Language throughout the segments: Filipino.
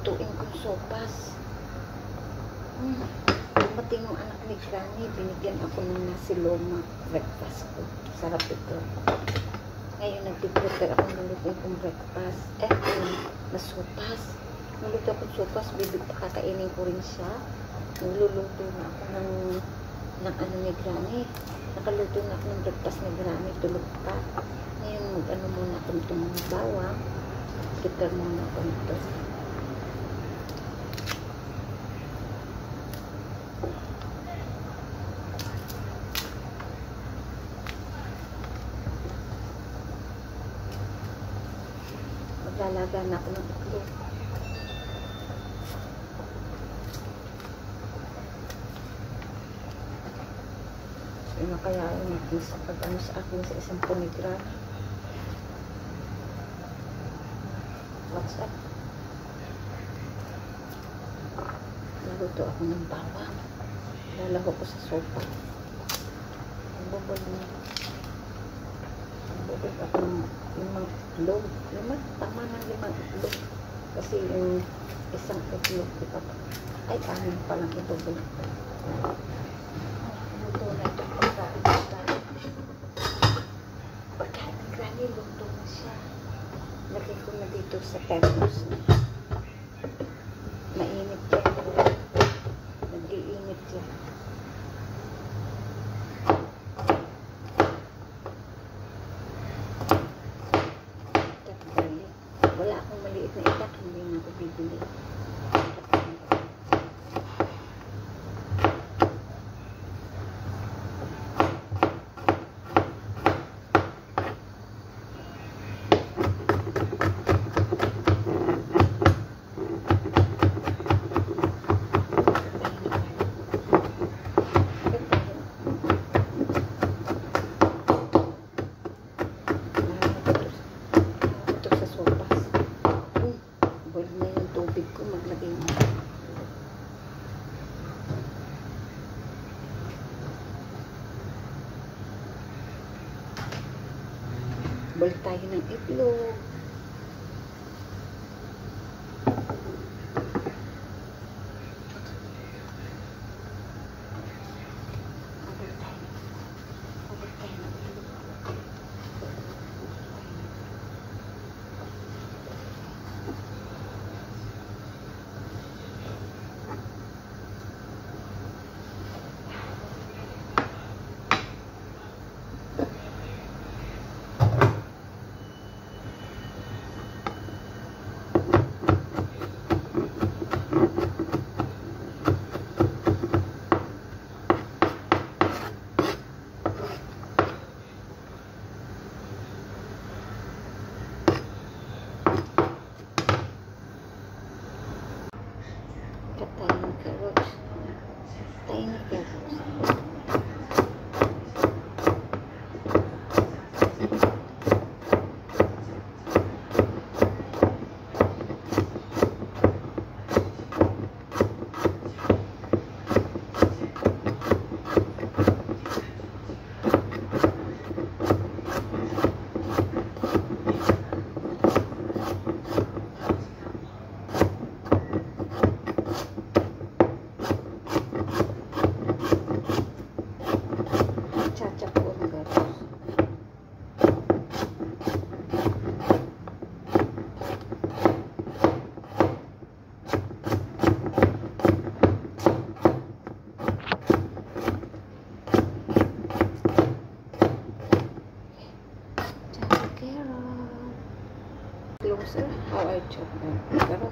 lutuin kong sopas. Dumating yung anak ni Granny, binigyan ako ng nasi loma breakfast ko. Sarap ito. Ngayon nag-prepare ako ng lutuin kong breakfast. Na sopas. Naluto akong sopas, kakainin ko rin siya. Nagluluto na ako ng ano ni Granny. Nakaluto na ako ng breakfast ni Granny, tulog pa. Ngayon mag-ano muna ako itong mga bawang. Prepare muna ako nito. Maglalaga na ako ng itlog. Ano kaya yung pag-ano sa akin sa isang punigram? What's up? Naluto ako ng bawang. Lalago ko sa sopa. Bubog ako ng limang itlog. Tama ng limang itlog. Kasi yung isang itlog, ay amin palang ito. Luto na ito pagkain ng Granny, luto na siya. Lagay ko na dito sa thermos. Mainit yan. Nag-iinit yan. Wala akong maliit na itak, hindi na ako bibili. Boil tayo ng itlog. Tiny carrots. Tiny carrots. Closer, how I chop them. Pero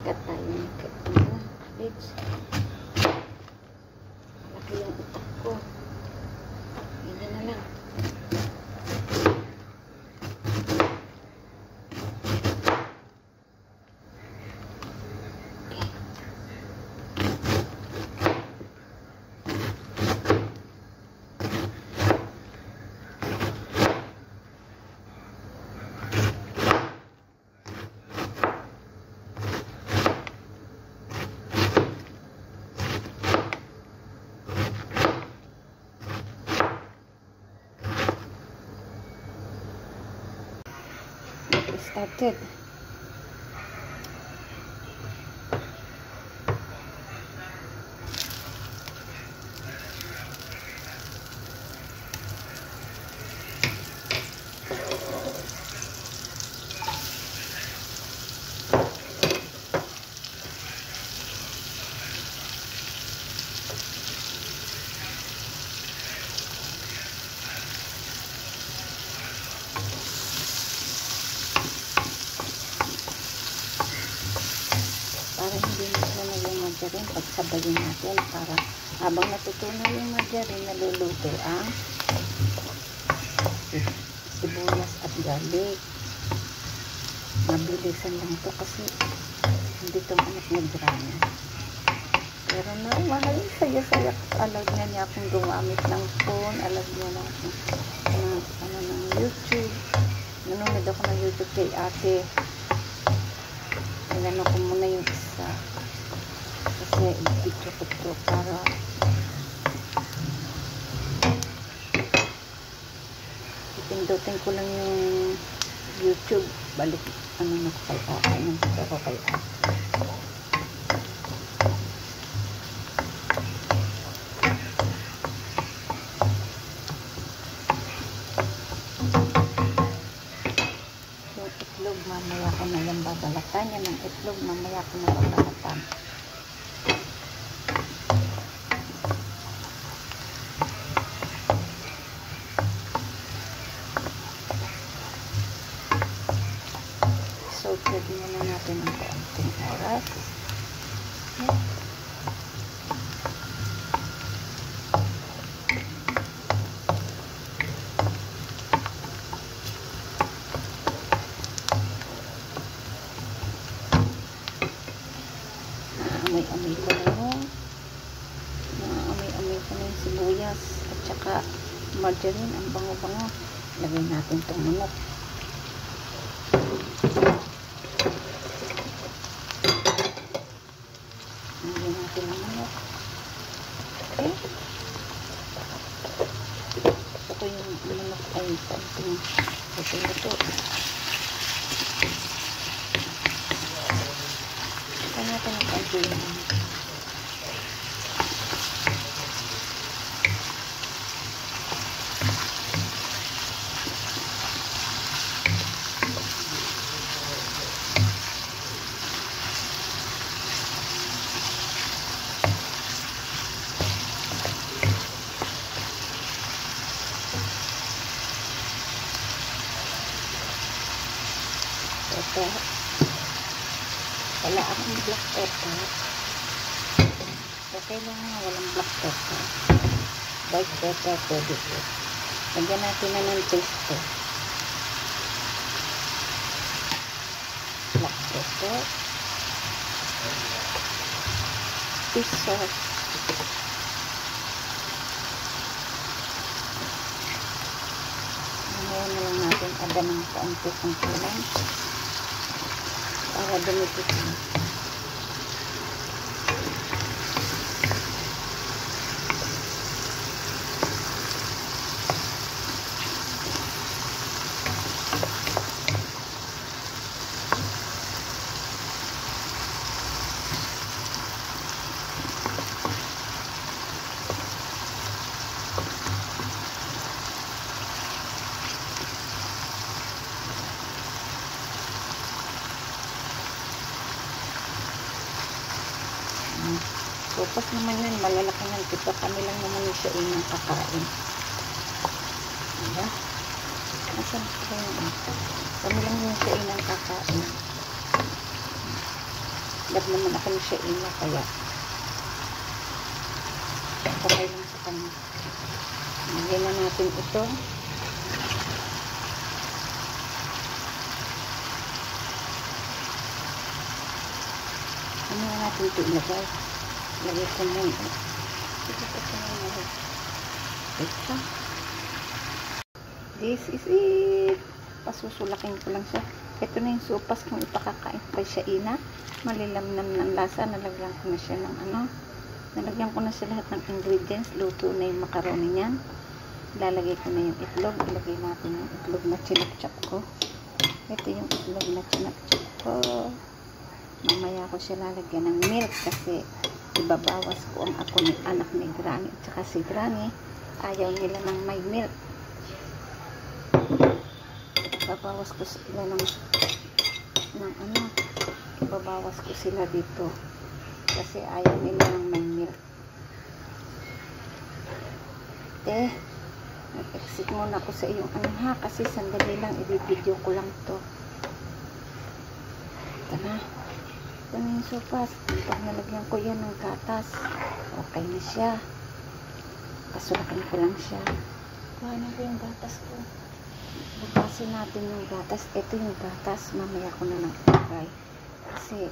cut tayo ng legs. started. Para hindi na yung margarine, pagsabayin natin para habang natutunaw yung margarine, naluluto ang sibuyas at garlic. Mabilisan lang ito kasi hindi itong anak na drama. Pero mahal, saya-saya. Alag niya akong gumamit ng phone, alag niya na ng YouTube. Nanonood ako ng YouTube kay ate. Nilano ko muna yung isa kasi video ko ito para ipindutin ko lang yung YouTube, balik na ko kay ate, nandito ko kay ate. Itlog, mamaya ko na yung babalatan. Yan ang itlog, mamaya ko na babalatan. So, pwede muna natin ang kaunting oras. Yan. Amoy-amoy ko na yung amoy-amoy ko na yung sibuyas at saka margarine, ang bango-bango. Lagay natin itong manok. Lagay natin ang manok. Okay. Gusto ko yung manok ay konting luto-luto. Natin ang konti yung pepper. Wala akong black pepper. Okay lang nga, walang black pepper. White pepper, pwede po. Lagyan natin na ng pesto. Black pepper. Fish sauce. Ngayon na lang natin ada ng kaunti-kunti lang. Para dumikit na. Sopas naman yan, malalaki yan. Kita kami lang naman yung siya yung kakain. Diba? Asan ko yun? Kami lang yung siya yung kakain. Dab naman ako yung siya yung kaya kamay lang sa kanya. Lagyan na natin ito. Ano na natin ito ilagay? Lagay ko muna. Ito ko muna. Ito. This is it. Pasusulakin ko lang siya. Ito na yung sopas kung ipakakain kay Shaina. Malilamnam ng lasa. Nalagyan ko na siya ng ano. Nalagyan ko na siya lahat ng ingredients. Luto na yung macaroni niyan. Lalagay ko na yung itlog. Ilagay natin yung itlog na chinap-chap ko. Ito yung itlog na chinap-chip ko. Mamaya ko siya lalagyan ng milk kasi ibabawas ko ang anak ni Granny at saka si Granny ayaw nila ng may milk. Ibabawas ko sila ng ibabawas ko sila dito kasi ayaw nila ng may milk. Nag-exit muna ako sa iyong kasi sandali lang, i-video ko lang to. Ito na yung sopas. Pag nalagyan ko yan ng gatas, okay na siya. Kasulakan ko lang siya. Kuhanin ko yung gatas ko. Bukasin natin yung gatas. Ito yung gatas, mamaya ko na lang ilagay kasi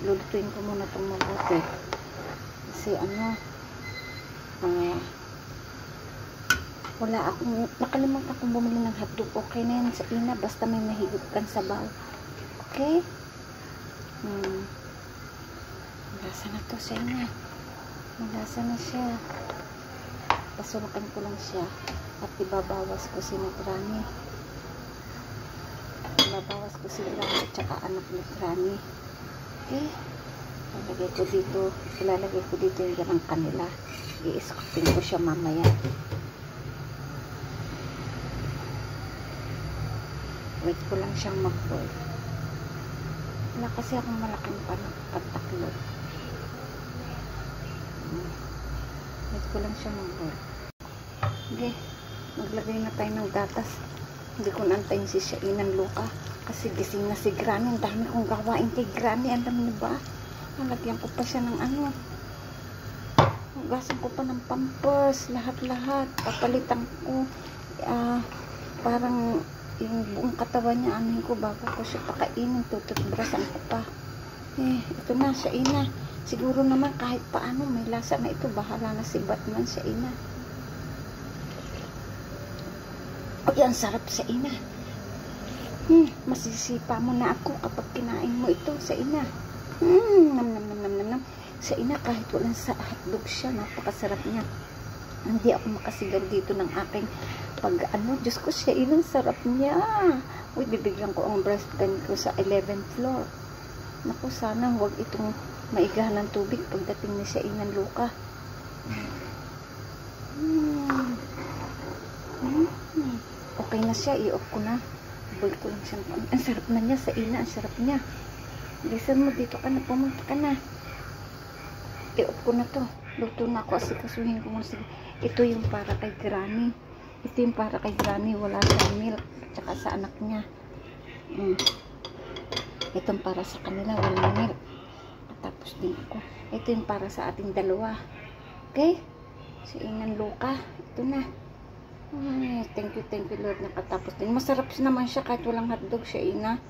lulutuin ko muna itong mabuti kasi wala akong nakalimutan akong bumili ng hotdog. Okay na yan sa ina basta may mahigop kang sabaw. Okay? Malasa na to sa ina. Malasa na siya. Pasulukan ko lang siya at ibabawas ko si Granny. Ibabawas ko si Granny at saka anak ni Granny. Okay? Ilalagay ko dito yung ganang kanila. I-scoopin ko siya mamaya. Wait ko lang siyang mag-boil. Wala kasi akong malaking pagtaklo. Wait ko lang siyang mag-boil. Okay. Maglagay na tayo ng gatas. Hindi ko naantayin si Shainan Luka kasi gising na si Granny. Ang dami kong gawain kay Granny. Alam niyo ba? Nalagyan ko pa siya ng hugasan ko pa ng pampers, lahat-lahat. Papalitan ko parang yung buong katawan niya, anin ko bago ko siya pakainin. Tututurasan ko pa. Ito na, Shainan. Siguro naman kahit paano may lasa na ito. Bahala na si Batman, Shainan. Ay, ang sarap, Shainan. Masisipa mo na ako kapag kinain mo ito, Shainan. Nam. Shainan, kahit walang sa hotdog siya, napakasarap niya. Hindi ako makasigaw dito ng aking Diyos ko, Shainan, sarap niya. Uy, bibigyan ko ang breast pen ko sa 11th floor. Naku, sana huwag itong maigahan ng tubig pagdating ni Shainan Luka. Okay na siya, i-off ko na. Boil ko lang siya. Ang sarap na niya, Shainan, ang sarap niya. Bilisan mo, dito ka na, pumunta ka na. I-off ko na to. Luto na ako, asikasuhin ko muna. Ito yung para kay Granny. Ito yung para kay Granny, wala siyang milk. Tsaka sa anak niya. Ito yung para sa kanila, walang milk. Tapos din ako. Ito yung para sa ating dalawa. Okay? Shainan Luka. Ito na. Thank you Lord, nakatapos din. Masarap naman siya kahit walang hotdog, Shainan.